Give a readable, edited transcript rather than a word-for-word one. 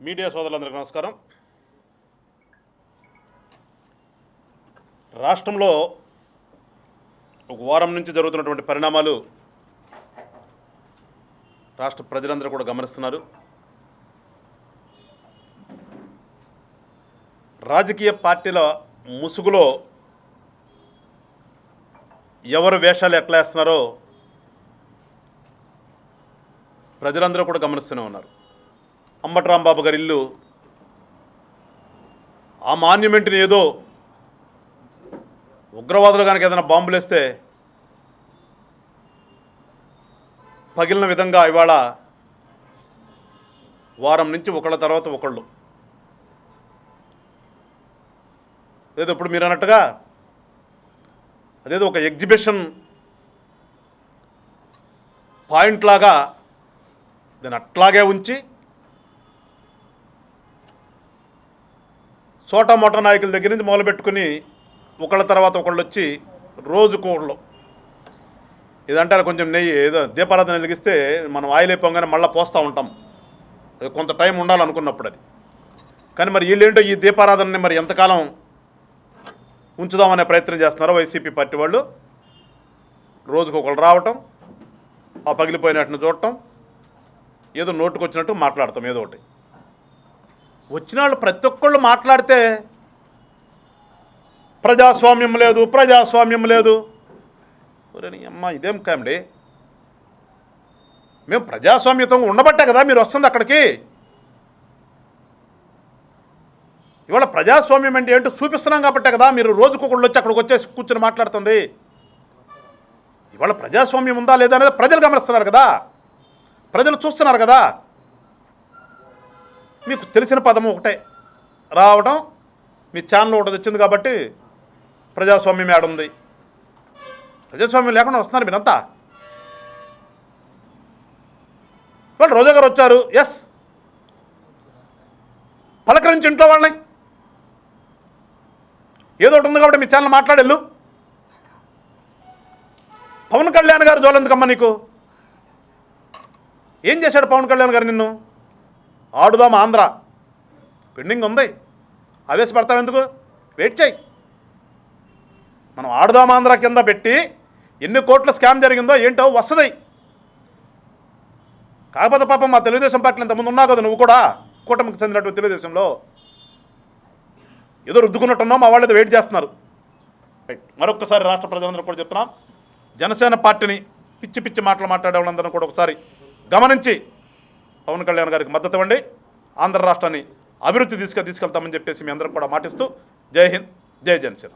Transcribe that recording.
Media సోదరులందరికీ నమస్కారం. రాష్ట్రంలో ఒక వారం నుంచి జరుగుతున్నటువంటి పరిణామాలు రాష్ట్ర ప్రజలందరూ కూడా గమనిస్తున్నారు. రాజకీయ పార్టీల ముసుగులో ఎవరు వేషాలు ఎట్లా వేస్తున్నారో ప్రజలందరూ కూడా గమనిస్తూనే ఉన్నారు. అంబటి రాంబాబు గారి ఇల్లు, ఆ మాన్యుమెంట్ని ఏదో ఉగ్రవాదులు కనుక ఏదైనా బాంబులు వేస్తే పగిలిన విధంగా ఇవాళ వారం నుంచి ఒకళ్ళ తర్వాత ఒకళ్ళు ఏదో ఇప్పుడు మీరు అన్నట్టుగా అదేదో ఒక ఎగ్జిబిషన్ పాయింట్ లాగా దాన్ని అట్లాగే ఉంచి సోటా మోటా నాయకుల దగ్గర నుంచి మొదలుపెట్టుకుని ఒకళ్ళ తర్వాత ఒకళ్ళు వచ్చి రోజుకు ఒకళ్ళు ఇదంటారు. కొంచెం నెయ్యి ఏదో దీపారాధన వెలిగిస్తే మనం ఆయిల్ అయిపోగానే మళ్ళీ పోస్తూ ఉంటాం, అది కొంత టైం ఉండాలనుకున్నప్పుడు అది. కానీ మరి వీళ్ళేంటో ఈ దీపారాధనని మరి ఎంతకాలం ఉంచుదామనే ప్రయత్నం చేస్తున్నారో వైసీపీ పార్టీ వాళ్ళు. రోజుకు ఒకళ్ళు రావటం, ఆ పగిలిపోయినట్టును చూడటం, ఏదో నోటుకొచ్చినట్టు మాట్లాడతాం ఏదో ఒకటి. వచ్చిన వాళ్ళు ప్రతి ఒక్కళ్ళు మాట్లాడితే ప్రజాస్వామ్యం లేదు, ప్రజాస్వామ్యం లేదు. అమ్మ ఇదేం కామెడీ. మేము ప్రజాస్వామ్యతంగా ఉండబట్టే కదా మీరు వస్తుంది అక్కడికి. ఇవాళ ప్రజాస్వామ్యం అంటే ఏంటో చూపిస్తున్నాం కాబట్టే కదా మీరు రోజుకొకళ్ళు వచ్చి అక్కడికి వచ్చేసి కూర్చొని మాట్లాడుతుంది. ఇవాళ ప్రజాస్వామ్యం ఉందా లేదా అనేది ప్రజలు గమనిస్తున్నారు కదా, ప్రజలు చూస్తున్నారు కదా. మీకు తెలిసిన పదము ఒకటే, రావడం, మీ ఛానల్ ఒకటి వచ్చింది కాబట్టి ప్రజాస్వామ్యం ఏడుంది. ప్రజాస్వామ్యం లేకుండా వస్తున్నారు మీరంతా. వాళ్ళు రోజా గారు వచ్చారు, ఎస్ పలకరించి ఇంట్లో వాళ్ళని ఏదో ఒకటి ఉంది కాబట్టి మీ ఛానల్ మాట్లాడేళ్ళు. పవన్ కళ్యాణ్ గారు జోలెందుకమ్మా నీకు? ఏం చేశాడు పవన్ కళ్యాణ్ గారు నిన్ను? ఆడుదాం ఆంధ్ర పెండింగ్ ఉంది, ఆవేశపడతావు ఎందుకు? వెయిట్ చేయి. మనం ఆడుదాం ఆంధ్ర కింద పెట్టి ఎన్ని కోట్ల స్కామ్ జరిగిందో ఏంటో వస్తుంది. కాకపోతే పాపం మా తెలుగుదేశం పార్టీలు ఇంతకుముందు ఉన్నావు కదా, నువ్వు కూడా కూటమికి చెందినటువంటి తెలుగుదేశంలో ఏదో రుద్దుకున్నట్టున్నావు, మా వాళ్ళు వెయిట్ చేస్తున్నారు. మరొకసారి రాష్ట్ర ప్రజలందరూ కూడా చెప్తున్నాం, జనసేన పార్టీని పిచ్చి పిచ్చి మాటలు మాట్లాడే వాళ్ళందరూ కూడా ఒకసారి గమనించి పవన్ కళ్యాణ్ గారికి మద్దతు ఇవ్వండి. ఆంధ్ర రాష్ట్రాన్ని అభివృద్ధి తీసుకెళ్తామని చెప్పేసి మీ అందరూ కూడా మాటిస్తూ జై హింద్, జై జనసేన.